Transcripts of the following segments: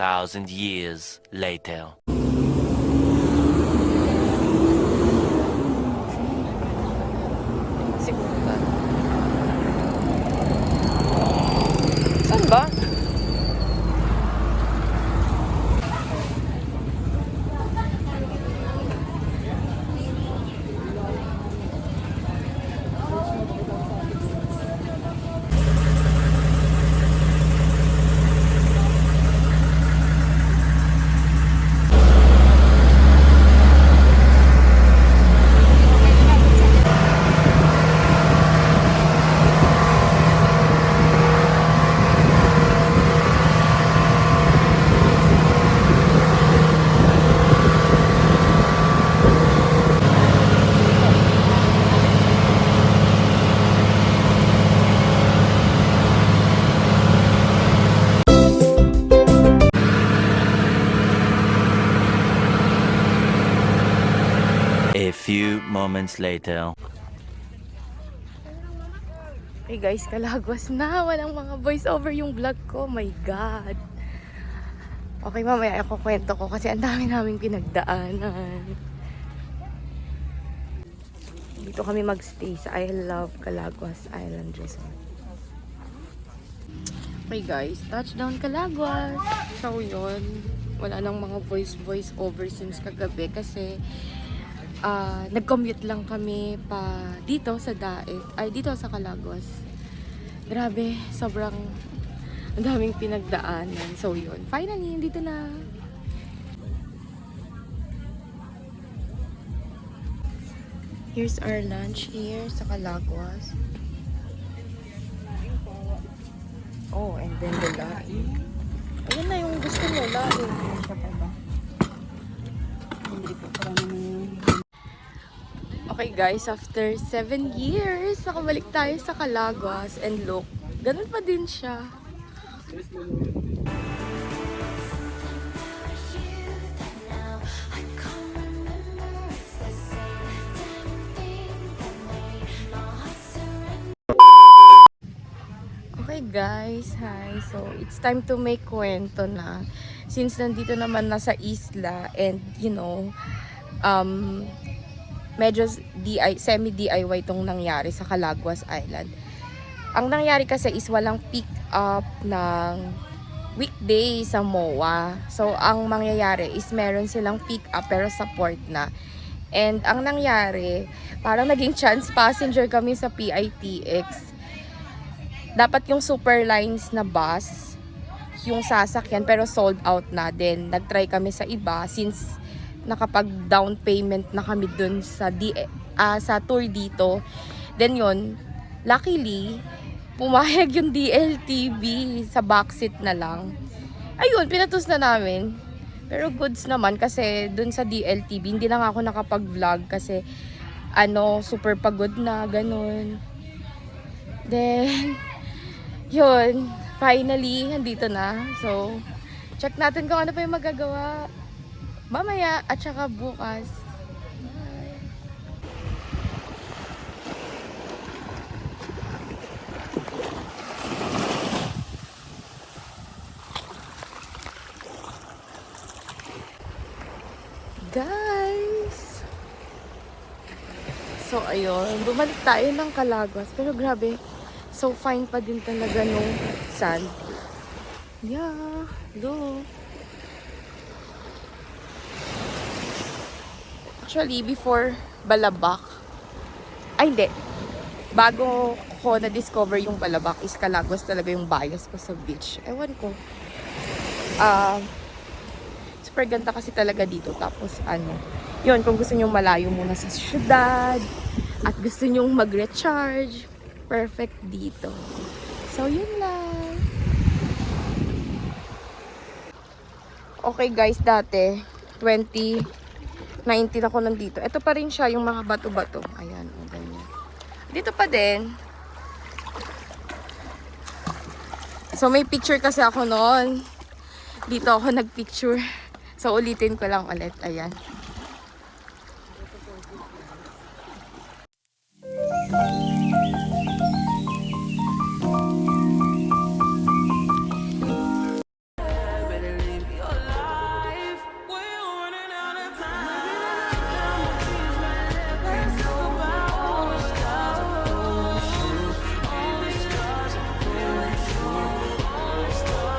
2,000 years later. Siguro. Saan ba? A few moments later. Hey guys, Calagwas na. Walang mga voice over yung vlog ko. My God. Okay, mamaya ako kwento ko kasi ang dami naming pinagdaanan. Dito kami magstay sa I Love Calagwas Island Resort. Okay guys, touchdown Calagwas. So yun, wala nang mga voice over since kagabi kasi nag-commute lang kami pa dito sa Daet, ay dito sa Calagwas. Grabe, sobrang ang daming pinagdaanan. So yun, finally, dito na. Here's our lunch here sa Calagwas. Oh, and then the laing. Ayun na yung gusto mo, laing. Okay guys, after 7 years, nakabalik tayo sa Calagwas and look, ganun pa din siya. Okay guys, hi. So, it's time to make kwento na. Since nandito naman nasa isla and you know, medyo semi-DIY itong nangyari sa Calagwas Island. Ang nangyari kasi is walang pick up ng weekday sa MOA. So, ang mangyayari is meron silang pick up pero support na. And ang nangyari, parang naging chance passenger kami sa PITX. Dapat yung super lines na bus, yung sasakyan pero sold out na. Then, nag-try kami sa iba since nakapag down payment na kami dun sa sa tour dito. Then yun, luckily pumayag yung DLTV sa backseat na lang. Ayun, pinatos na namin. Pero goods naman kasi dun sa DLTV hindi lang ako nakapag-vlog kasi super pagod na ganun. Then yun, finally nandito na. So check natin kung ano pa yung magagawa mamaya at saka bukas. Guys! So ayun, bumalik tayo ng Calagwas. Pero grabe, so fine pa din talaga nung sand. Yeah, look. Actually, before Balabak, ay hindi, bago ko na-discover yung Balabak is Calagwas talaga yung bias ko sa beach. Ewan ko. Super ganda kasi talaga dito. Tapos yun, kung gusto nyong malayo muna sa syudad at gusto nyong mag-recharge, perfect dito. So, yun lang. Okay guys, dati, 2019 ako nandito. Ito pa rin siya, yung mga bato-bato. Ayan, o ganyan. Dito pa din. So, may picture kasi ako noon. Dito ako nagpicture. So, ulitin ko lang ulit. Ayan.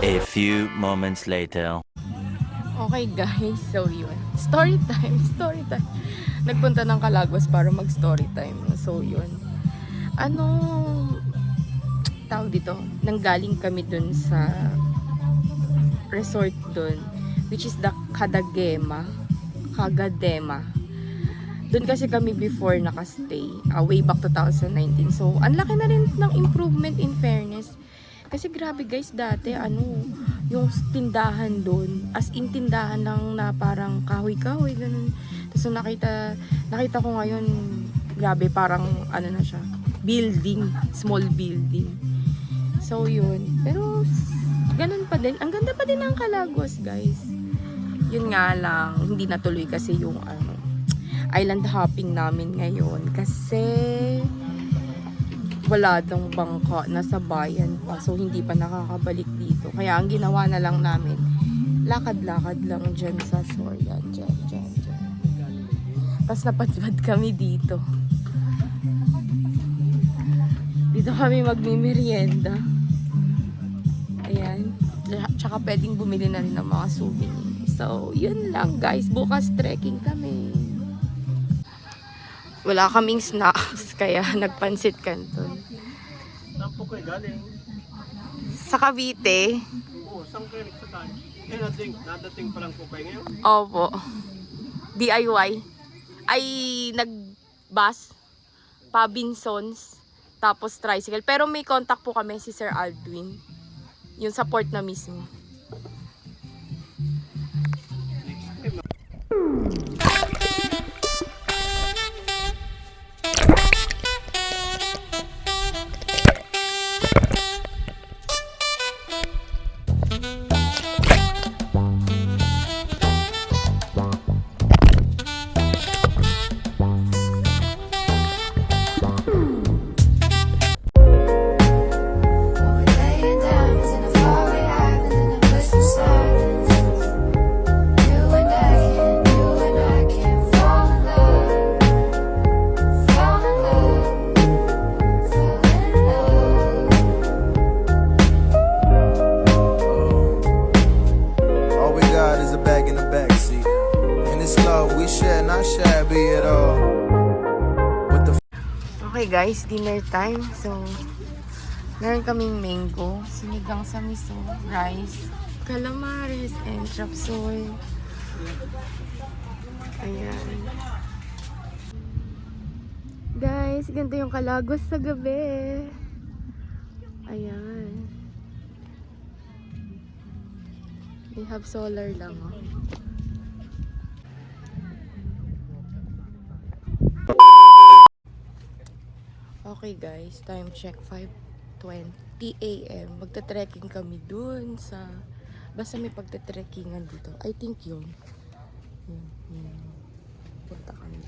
A few moments later. Okay guys, so yun. Story time, story time. Nagpunta ng Calaguas para mag story time. So yun. Ano, tawag dito, nanggaling kami dun sa resort dun, which is the Kagadema. Doon kasi kami before nakastay, way back 2019. So, ang laki na rin ng improvement in fairness. Kasi grabe guys, dati yung tindahan doon, as in tindahan lang na parang kahoy-kahoy, ganun. Tapos nakita ko ngayon, grabe parang na siya, building, small building. So, yun. Pero, ganun pa din. Ang ganda pa din ng Calaguas guys. Yun nga lang, hindi natuloy kasi yung island hopping namin ngayon kasi wala daw bangka, nasa bayan pa, so hindi pa nakakabalik dito. Kaya ang ginawa na lang namin, lakad-lakad lang dyan sa shore. Yan, dyan. Tapos napadpad kami dito. Dito kami magmimerienda. Ayan. Tsaka pwedeng bumili na rin ng mga souvenir. So, yun lang guys. Bukas trekking kami. Wala kaming snacks, kaya nagpansit canton. Saan po kayo galing? Sa Cavite. Oo, saan kayo nagsakay? Nadating pa lang po kayo ngayon? Opo. DIY. Ay, nag-bus. Pabinsons. Tapos tricycle. Pero may contact po kami si Sir Aldwin. Yung sa port na mismo. Okay guys, dinner time. So, meron kaming mango, sinigang sa miso, rice, calamares, and chop suey. Ayan. Guys, ganito yung Calaguas sa gabi. Ayan. We have solar lang. Okay guys, time check 5:20 AM. Magta-trekking kami dun sa basta may pagta-trekkingan dito. I think yun. Yun. Punta kami.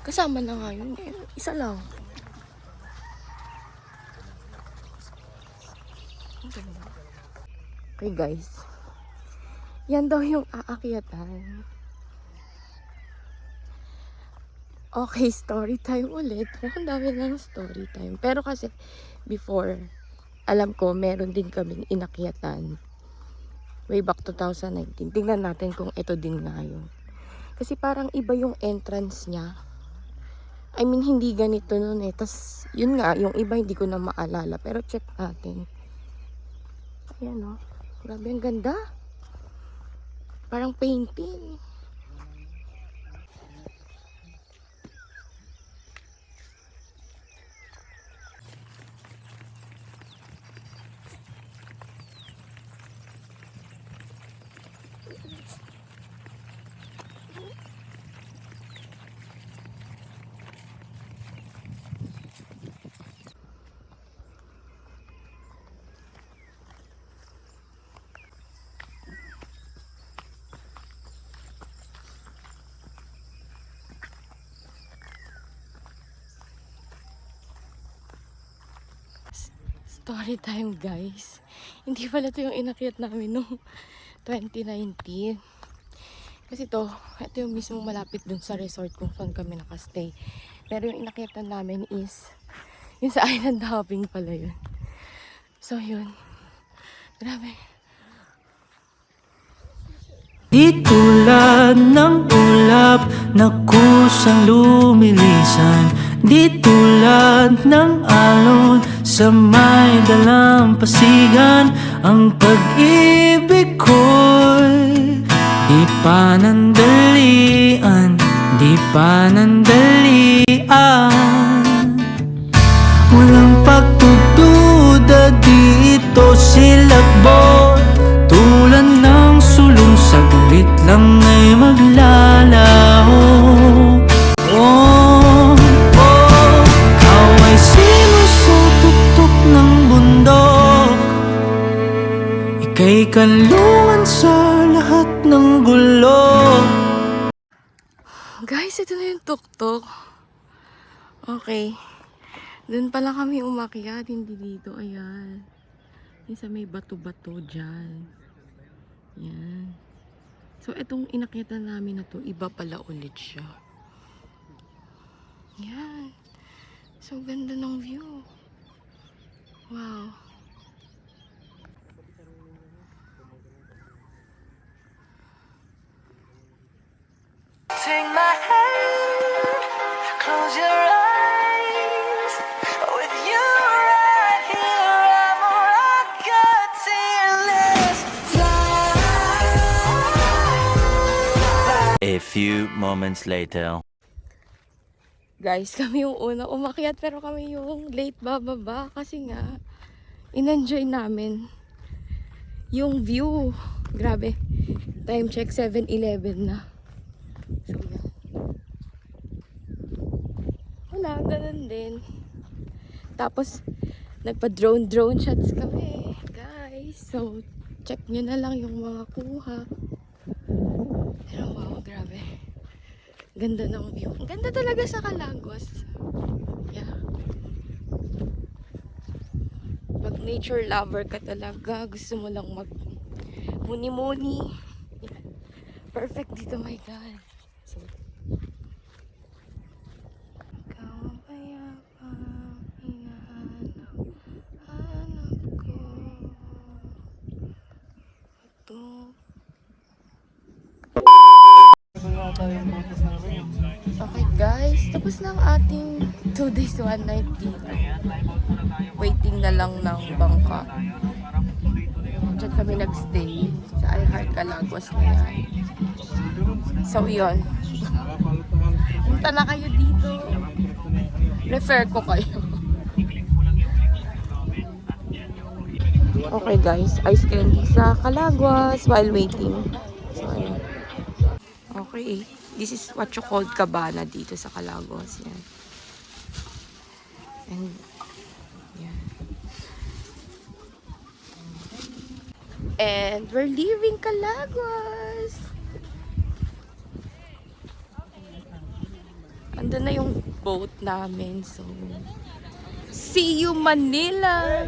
Kasama na nga yun. Isa lang. Okay guys. Yan daw yung aakyatan. Okay, story time ulit. Ang dami lang story time. Pero kasi, before, alam ko, meron din kaming inakyatan. Way back 2019. Tingnan natin kung ito din nga yun. Kasi parang iba yung entrance niya. I mean, hindi ganito nun eh. Tas, yun nga, yung iba hindi ko na maalala. Pero check natin. Ayan o. Grabe, ang ganda. Parang painting. Story time guys. Hindi pala ito yung inakyat namin noong 2019. Kasi ito yung mismo malapit dun sa resort kung saan kami nakastay. Pero yung inakyatan namin is yung sa island hopping pala yun. So yun. Grabe. Di tulad ng ulap na kusang lumilisan, di tulad ng alon sa may dalampasigan. Ang pag-ibig ko'y di panandalian, di panandalian. Walang pagdududa dito silakbo, tulad ng sulong saglit lang ay maglalaho. Oh, oh, ikaw ay sino sa tuktok ng bundok, ika'y kanlungan sa lahat ng gulo. Guys, ito na yung tuktok. Okay. Doon pala kami umakyat, hindi dito. Ayan. Yung sa may bato-bato dyan. Yan. So, itong inakyatan namin na to, iba pala ulit siya. Yan. So, ganda ng view. Wow. Take my hand, close your eyes. With you right here, I'm a rocket tearless. A few moments later. Guys, kami yung una umakyat pero kami yung late bababa kasi nga in-enjoy namin yung view. Grabe. Time check 7:11 na. So, yan. Wala, ganun din. Tapos, nagpa-drone shots kami, guys. So, check nyo na lang yung mga kuha. Pero wow, grabe. Ganda ng view. Ang ganda talaga sa Calaguas. Yeah. Pag nature lover ka talaga, gusto mo lang mag muni-muni. Yeah. Perfect dito, my God. So, ikaw ang payapang hinahanap ko. Ito. Okay guys, tapos na ang ating 2 days 1 night dito. Waiting na lang ng bangka. Diyan kami nagstay sa iHeart Calaguas na yan. So yun. Punta na kayo dito. Refer ko kayo. Okay guys, ice candy sa Calaguas while waiting. So ayun. Okay, this is what you called cabana dito sa Calaguas. Yan. And, yan. And we're leaving Calaguas. Andun na yung boat namin. So, see you Manila!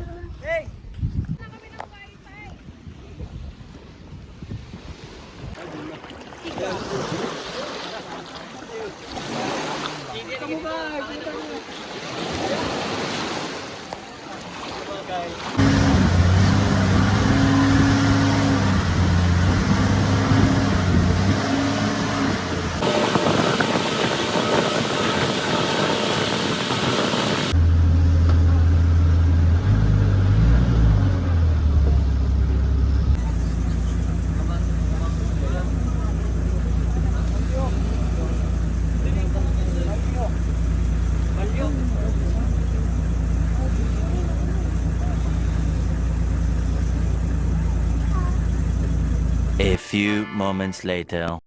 A few moments later.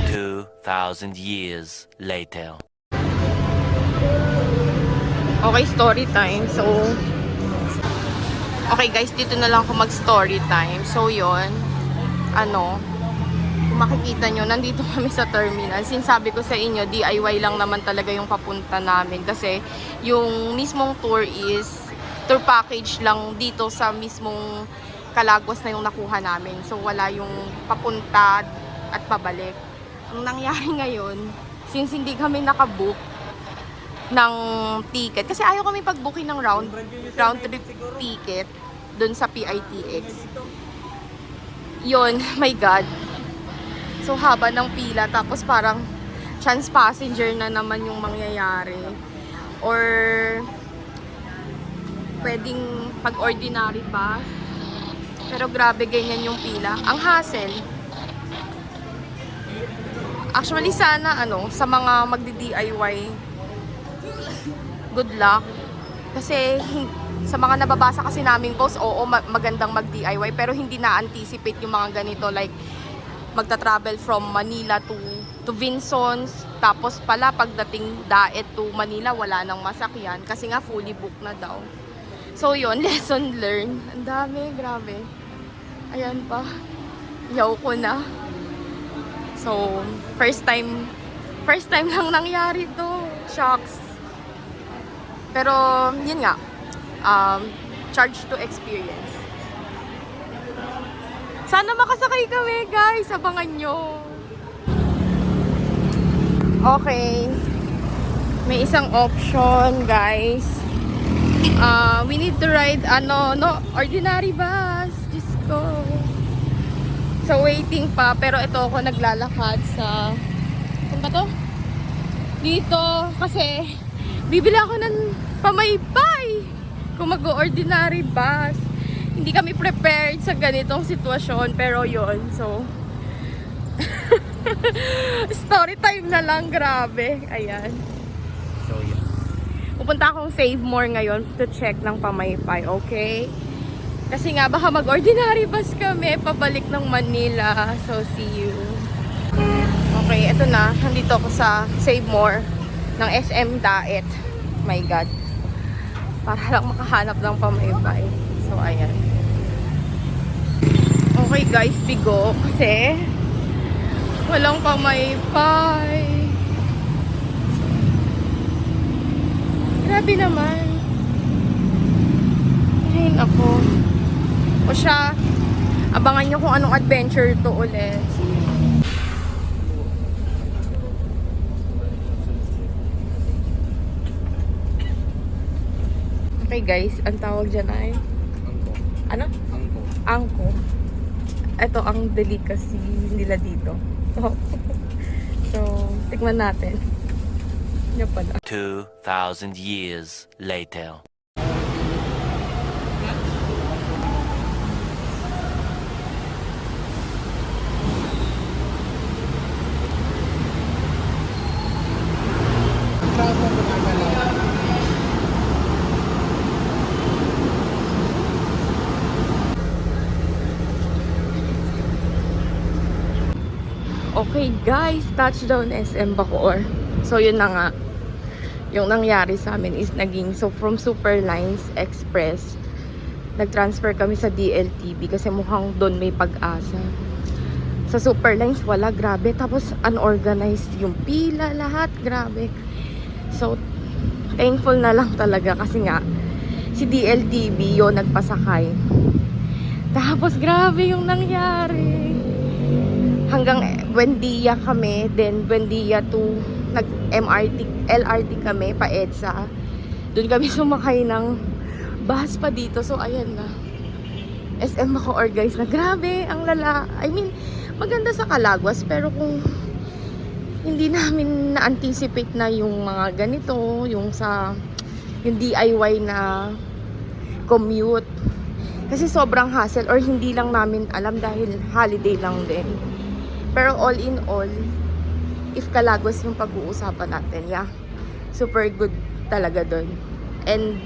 2,000 years later. Okay, story time. So, okay guys, dito na lang ako mag-story time. So, yon kung makikita nyo, nandito kami sa terminal. Sinasabi ko sa inyo, DIY lang naman talaga yung papunta namin. Kasi, yung mismong tour is, tour package lang dito sa mismong Calagwas na yung nakuha namin. So, wala yung papunta at pabalik. Ang nangyari ngayon, since hindi kami nakabook ng ticket, kasi ayaw kami pag-booking ng round trip ticket dun sa PITX. Yun, my God. So, haba ng pila. Tapos parang chance passenger na naman yung mangyayari. Or pwedeng pag-ordinary bus. Pero grabe, ganyan yung pila. Ang hassle. Actually, sana sa mga magdi-DIY, good luck. Kasi sa mga nababasa kasi naming post, oo, magandang mag-DIY. Pero hindi na-anticipate yung mga ganito. Like, magta-travel from Manila to Vinsons. Tapos pala, pagdating Daet to Manila, wala nang masakyan. Kasi nga, fully booked na daw. So, yun, lesson learned. Ang dami, grabe. Ayan pa. Yaw ko na. So, first time lang nangyari to. Shocks. Pero, yun nga. Charge to experience. Sana makasakay kami, guys. Abangan nyo. Okay. May isang option, guys. We need to ride, ordinary bus. Diyos ko. So, waiting pa. Pero ito ako naglalakad sa... Saan ba to? Dito. Kasi, bibili ako ng pamaypay. Kung mag-ordinary bus. Hindi kami prepared sa ganitong sitwasyon. Pero yon, so... story time na lang. Grabe. Ayan. So, yun. Pupunta akong Save More ngayon to check ng pamaypay, okay? Kasi nga, baka mag-ordinary bus kami pabalik ng Manila. So, see you. Okay, eto na. Nandito ako sa Save More ng SM Daet. My God. Para lang makahanap ng pamaypay. So, ayan. Okay, guys, bigo. Kasi walang pamaypay. Grabe naman. Ay, ako. O siya, abangan nyo kung anong adventure to ulit. Okay guys, ang tawag dyan ay ano? Angko. Ito ang delicacy nila dito. So, tikman natin. Yan pala. 2,000 years later. Okay guys, touchdown SM Bacoor. So yun na nga. Yung nangyari sa amin is naging, so from Superlines Express, nag-transfer kami sa DLTV kasi mukhang doon may pag-asa. Sa Superlines wala, grabe. Tapos unorganized yung pila, lahat, grabe. So thankful na lang talaga kasi nga si DLTV yun nagpasakay. Tapos grabe yung nangyari. Hanggang Buendia kami, then Buendia to LRT kami pa EDSA. Doon kami sumakay ng bus pa dito. So ayan na. SM Bacoor guys, na grabe ang lala. I mean, maganda sa Calagwas pero kung hindi namin na-anticipate na yung mga ganito, yung DIY na commute. Kasi sobrang hassle or hindi lang namin alam dahil holiday lang din. Pero all in all, if Calagwas yung pag-uusapan natin, yeah, super good talaga doon. And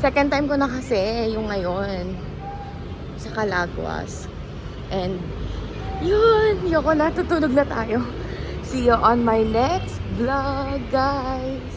second time ko na kasi yung ngayon sa Calagwas. And yun, yoko na, tutulog na tayo. See you on my next vlog, guys.